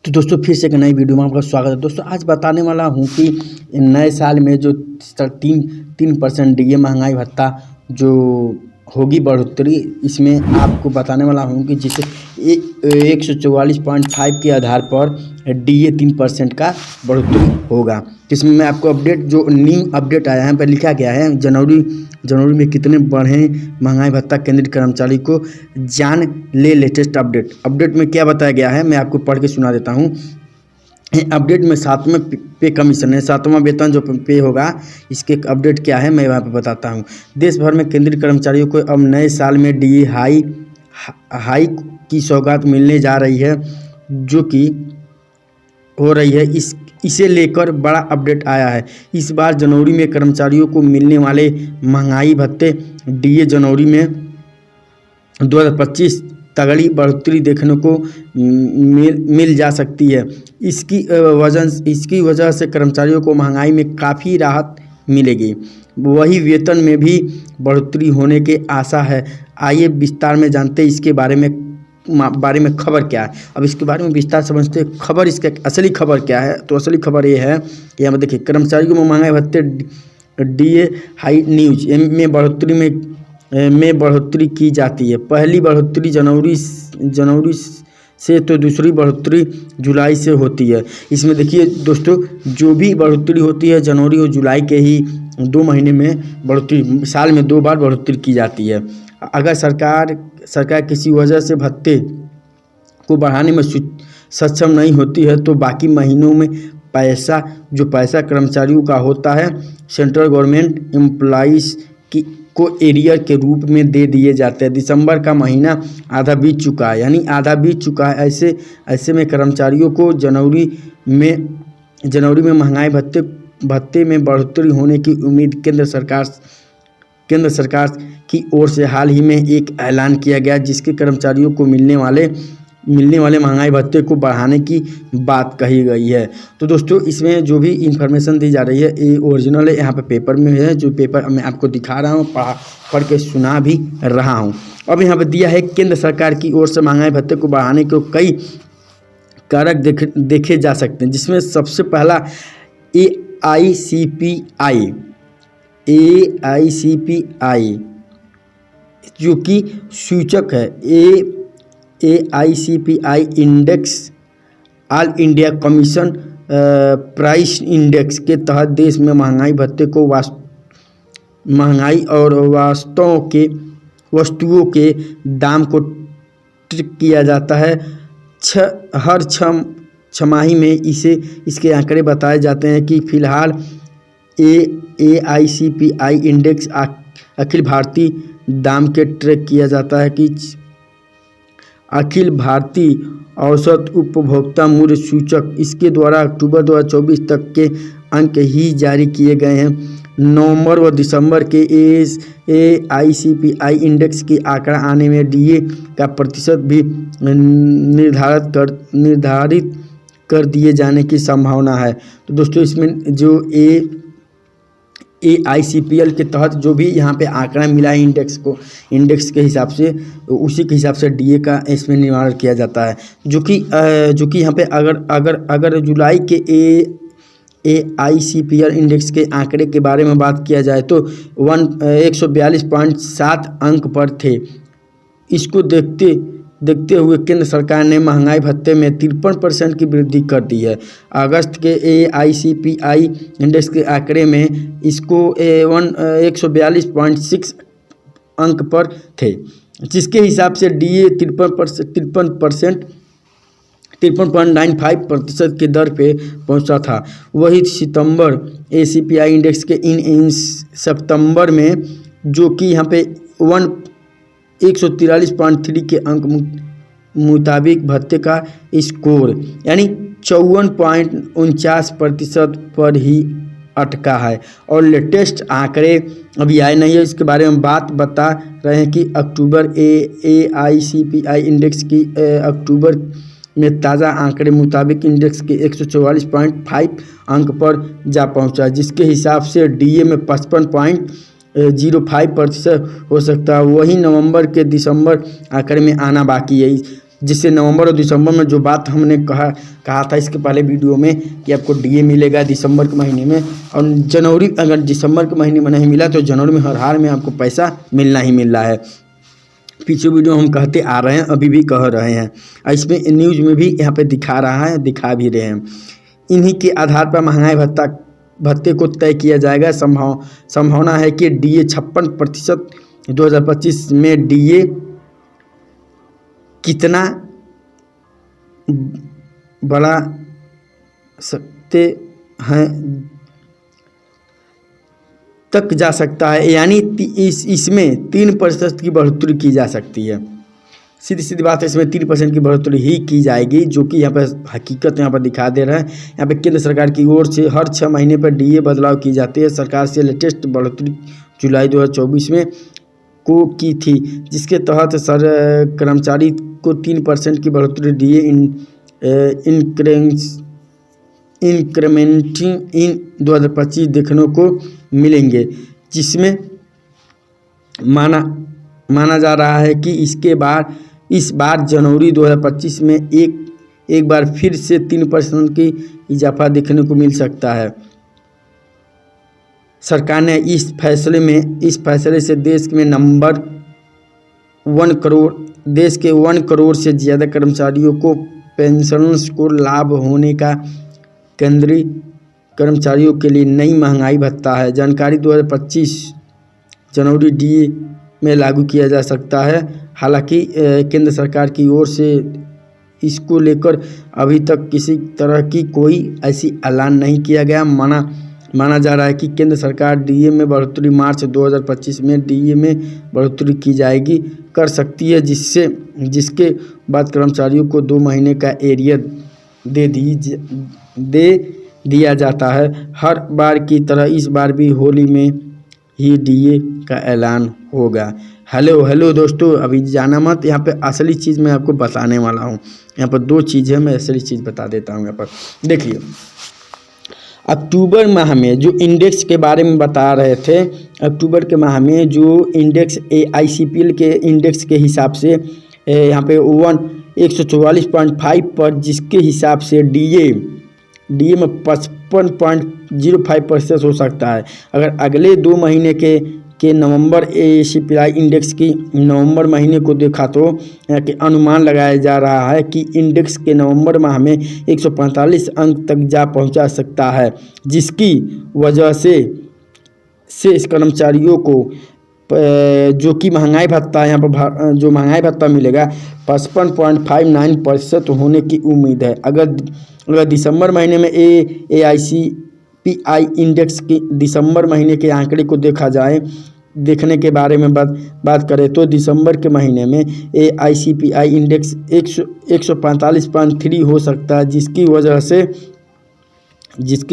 तो दोस्तों फिर से एक नई वीडियो में आपका स्वागत है। दोस्तों आज बताने वाला हूं कि नए साल में जो 3% DA महंगाई भत्ता जो होगी बढ़ोतरी, इसमें आपको बताने वाला हूं कि जिसे 144.5 के आधार पर DA 3% का बढ़ोतरी होगा। इसमें मैं आपको अपडेट जो न्यू अपडेट आया है पर लिखा गया है जनवरी में कितने बढ़े महंगाई भत्ता केंद्रीय कर्मचारी को जान ले लेटेस्ट अपडेट में क्या बताया गया है मैं आपको पढ़ के सुना देता हूँ। अपडेट में 7वां पे कमीशन है, 7वां वेतन जो पे होगा, इसके अपडेट क्या है मैं यहाँ पे बताता हूँ। देश भर में केंद्रीय कर्मचारियों को अब नए साल में DA हाई की सौगात मिलने जा रही है, जो कि हो रही है। इसे लेकर बड़ा अपडेट आया है। इस बार जनवरी में कर्मचारियों को मिलने वाले महंगाई भत्ते DA जनवरी में 2025 तगड़ी बढ़ोतरी देखने को मिल जा सकती है। इसकी वजह से कर्मचारियों को महंगाई में काफ़ी राहत मिलेगी। वही वेतन में भी बढ़ोतरी होने के आशा है। आइए विस्तार में जानते हैं इसके बारे में खबर क्या है। अब इसके बारे में विस्तार समझते हैं। खबर इसका असली खबर क्या है, तो असली खबर ये है कि यहाँ देखिए कर्मचारियों को महंगाई भत्ते DA हाई न्यूज में बढ़ोतरी की जाती है। पहली बढ़ोतरी जनवरी से तो दूसरी बढ़ोतरी जुलाई से होती है। इसमें देखिए दोस्तों, जो भी बढ़ोतरी होती है जनवरी और जुलाई के ही 2 महीने में बढ़ोतरी, साल में 2 बार बढ़ोतरी की जाती है। अगर सरकार किसी वजह से भत्ते को बढ़ाने में सक्षम नहीं होती है तो बाकी महीनों में पैसा कर्मचारियों का होता है, सेंट्रल गवर्नमेंट एम्प्लॉइज़ को एरियर के रूप में दे दिए जाते हैं। दिसंबर का महीना आधा बीत चुका है, यानी आधा बीत चुका है। ऐसे में कर्मचारियों को जनवरी में महंगाई भत्ते में बढ़ोतरी होने की उम्मीद केंद्र सरकार की ओर से हाल ही में एक ऐलान किया गया, जिसके कर्मचारियों को मिलने वाले महंगाई भत्ते को बढ़ाने की बात कही गई है। तो दोस्तों इसमें जो भी इंफॉर्मेशन दी जा रही है ये ओरिजिनल है, यहाँ पे पेपर में है, जो पेपर मैं आपको दिखा रहा हूँ, पढ़ के सुना भी रहा हूँ। अब यहाँ पे दिया है केंद्र सरकार की ओर से महंगाई भत्ते को बढ़ाने के कई कारक देखे जा सकते हैं, जिसमें सबसे पहला AICPI जो कि सूचक है। AICPI index all India commission price index के तहत देश में महंगाई भत्ते को महंगाई और वस्तुओं के दाम को ट्रैक किया जाता है। हर छमाही में इसके आंकड़े बताए जाते हैं कि फिलहाल AICPI इंडेक्स अखिल भारतीय दाम के ट्रैक किया जाता है कि अखिल भारतीय औसत उपभोक्ता मूल्य सूचक, इसके द्वारा अक्टूबर 2024 तक के अंक ही जारी किए गए हैं। नवंबर व दिसंबर के AICPI इंडेक्स की आंकड़ा आने में DA का प्रतिशत भी निर्धारित कर दिए जाने की संभावना है। तो दोस्तों इसमें जो AICPI के तहत जो भी यहाँ पे आंकड़ा मिला है इंडेक्स के हिसाब से, उसी के हिसाब से DA का इसमें निर्माण किया जाता है, जो कि यहाँ पे अगर जुलाई के AICPI इंडेक्स के आंकड़े के बारे में बात किया जाए तो 142.7 अंक पर थे। इसको देखते हुए केंद्र सरकार ने महंगाई भत्ते में 53% की वृद्धि कर दी है। अगस्त के AICPI इंडेक्स के आंकड़े में इसको 142.6 अंक पर थे, जिसके हिसाब से DA 53.95% की दर पे पहुंचा था। वही सितंबर AICPI इंडेक्स के इन सितंबर में, जो कि यहाँ पे 143.3 के अंक मुताबिक भत्ते का स्कोर यानी 54.49% पर ही अटका है। और लेटेस्ट आंकड़े अभी आए नहीं है, इसके बारे में बता रहे हैं कि अक्टूबर AICPI इंडेक्स की अक्टूबर में ताज़ा आंकड़े मुताबिक इंडेक्स के 144.5 अंक पर जा पहुंचा, जिसके हिसाब से DA में 55.05% हो सकता है। वही नवंबर के दिसंबर आंकड़े में आना बाकी है। जिससे नवंबर और दिसंबर में जो बात हमने कहा था इसके पहले वीडियो में कि आपको डीए मिलेगा दिसंबर के महीने में, और जनवरी अगर दिसंबर के महीने में नहीं मिला तो जनवरी में हर हाल में आपको पैसा मिलना ही मिल रहा है। पीछे वीडियो हम कहते आ रहे हैं, अभी भी कह रहे हैं, इसमें न्यूज़ में भी यहाँ पे दिखा रहा है, दिखा भी रहे हैं। इन्हीं के आधार पर महंगाई भत्ते को तय किया जाएगा। संभावना है कि डीए 56% 2025 में डीए कितना बढ़ा सकते हैं तक जा सकता है, यानी इसमें 3% की बढ़ोतरी की जा सकती है। सीधी सीधी बात है, इसमें 3% की बढ़ोतरी ही की जाएगी, जो कि यहाँ पर हकीकत यहाँ पर दिखा दे रहा है। यहाँ पे केंद्र सरकार की ओर से हर 6 महीने पर डीए बदलाव की जाती है। सरकार से लेटेस्ट बढ़ोतरी जुलाई 2024 में को की थी, जिसके तहत कर्मचारी को 3% की बढ़ोतरी डीए इंक्रीमेंटिंग इन 2025 देखने को मिलेंगे, जिसमें माना जा रहा है कि इस बार जनवरी 2025 में एक बार फिर से 3% की इजाफा देखने को मिल सकता है। सरकार ने इस फैसले से देश के 1 करोड़ से ज़्यादा कर्मचारियों को पेंशनर्स को लाभ होने का केंद्रीय कर्मचारियों के लिए नई महंगाई भत्ता है। जानकारी 2025 जनवरी डीए में लागू किया जा सकता है। हालांकि केंद्र सरकार की ओर से इसको लेकर अभी तक किसी तरह की कोई ऐसी ऐलान नहीं किया गया। माना जा रहा है कि केंद्र सरकार डीए में बढ़ोतरी मार्च 2025 में डीए में बढ़ोतरी की जाएगी कर सकती है, जिसके बाद कर्मचारियों को 2 महीने का एरियर दे दिया जाता है। हर बार की तरह इस बार भी होली में ही डीए का ऐलान होगा। हेलो दोस्तों, अभी जाना मत, यहाँ पे असली चीज़ मैं आपको बताने वाला हूँ। यहाँ पर 2 चीज़ है, मैं असली चीज़ बता देता हूँ। यहाँ पर देखिए, अक्टूबर माह में जो इंडेक्स के बारे में बता रहे थे, अक्टूबर के माह में जो इंडेक्स AICPL के इंडेक्स के हिसाब से यहाँ पे 144.5 पर, जिसके हिसाब से डीए में 55.05% हो सकता है। अगर अगले 2 महीने के नवंबर AICPL इंडेक्स की नवंबर महीने को देखा तो यहाँ के अनुमान लगाया जा रहा है कि इंडेक्स के नवंबर माह में 145 अंक तक जा पहुंचा सकता है, जिसकी वजह से इस कर्मचारियों को जो कि महंगाई भत्ता यहाँ पर जो महंगाई भत्ता मिलेगा 55.59% होने की उम्मीद है। अगर दिसंबर महीने में AICPL इंडेक्स की दिसंबर महीने के आंकड़े को देखने के बारे में बात करें तो दिसंबर के महीने में AICPL इंडेक्स 145.3 हो सकता है, जिसकी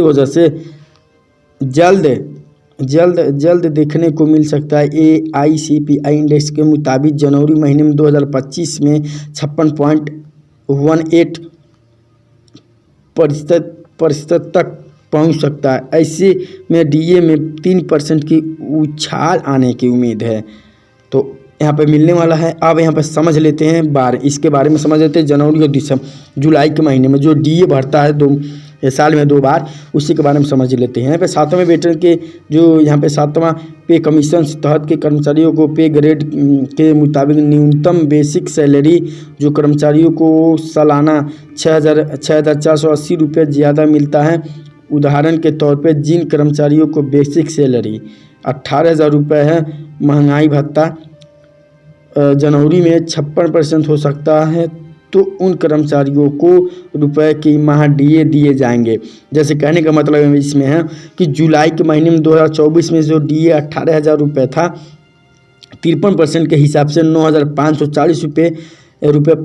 वजह से जल्द देखने को मिल सकता है। AICPL इंडेक्स के मुताबिक जनवरी महीने में 2025 में 56.18% तक पहुंच सकता है। ऐसे में डीए में 3% की उछाल आने की उम्मीद है, तो यहाँ पे मिलने वाला है। अब यहाँ पे समझ लेते हैं इसके बारे में समझ लेते हैं। जनवरी और जुलाई के महीने में जो डीए बढ़ता है साल में 2 बार, उसी के बारे में समझ लेते हैं। यहाँ पे 7वें वेतन के जो यहाँ पे 7वां पे कमीशन तहत के कर्मचारियों को पे ग्रेड के मुताबिक न्यूनतम बेसिक सैलरी जो कर्मचारियों को सालाना 6,480 रुपये ज़्यादा मिलता है। उदाहरण के तौर पे जिन कर्मचारियों को बेसिक सैलरी 18,000 रुपये है, महंगाई भत्ता जनवरी में 56% हो सकता है, तो उन कर्मचारियों को रुपए की माह डीए दिए जाएंगे। जैसे कहने का मतलब इसमें है कि जुलाई के महीने में 2024 में जो डीए 18,000 रुपये था, 53% के हिसाब से 9,540 रुपये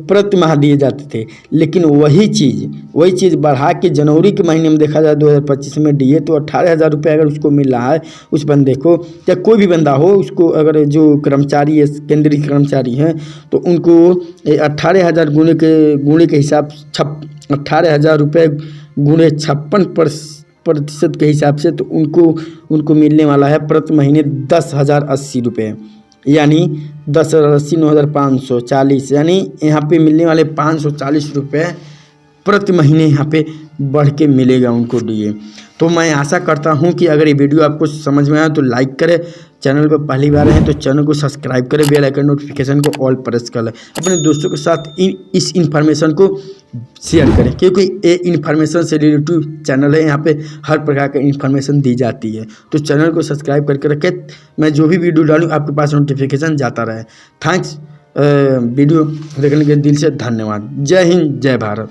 प्रति माह दिए जाते थे। लेकिन वही चीज़ बढ़ा के जनवरी के महीने में देखा जाए 2025 में डीए तो 18,000 रुपये अगर उसको मिल रहा है, उस बंदे को या कोई भी बंदा हो उसको, अगर जो कर्मचारी है केंद्रीय कर्मचारी हैं तो उनको 18,000 गुणे के हिसाब 18,000 रुपये गुणे 56% के हिसाब से, तो उनको मिलने वाला है प्रति महीने 10,080 रुपये। यानी 10,80 9,540, यानी यहाँ पे मिलने वाले 540 रुपये प्रति महीने यहाँ पे बढ़ के मिलेगा उनको डीए। तो मैं आशा करता हूँ कि अगर ये वीडियो आपको समझ में आया तो लाइक करें, चैनल पर पहली बार हैं तो चैनल को सब्सक्राइब करें, बेल आइकन नोटिफिकेशन को ऑल प्रेस कर लें, अपने दोस्तों के साथ इस इन्फॉर्मेशन को शेयर करें, क्योंकि ये इन्फॉर्मेशन से रिलेटेड चैनल है, यहाँ पे हर प्रकार का इन्फॉर्मेशन दी जाती है। तो चैनल को सब्सक्राइब करके रखें, मैं जो भी वीडियो डालूँ आपके पास नोटिफिकेशन जाता रहे। थैंक्स वीडियो देखने के दिल से धन्यवाद। जय हिंद, जय भारत।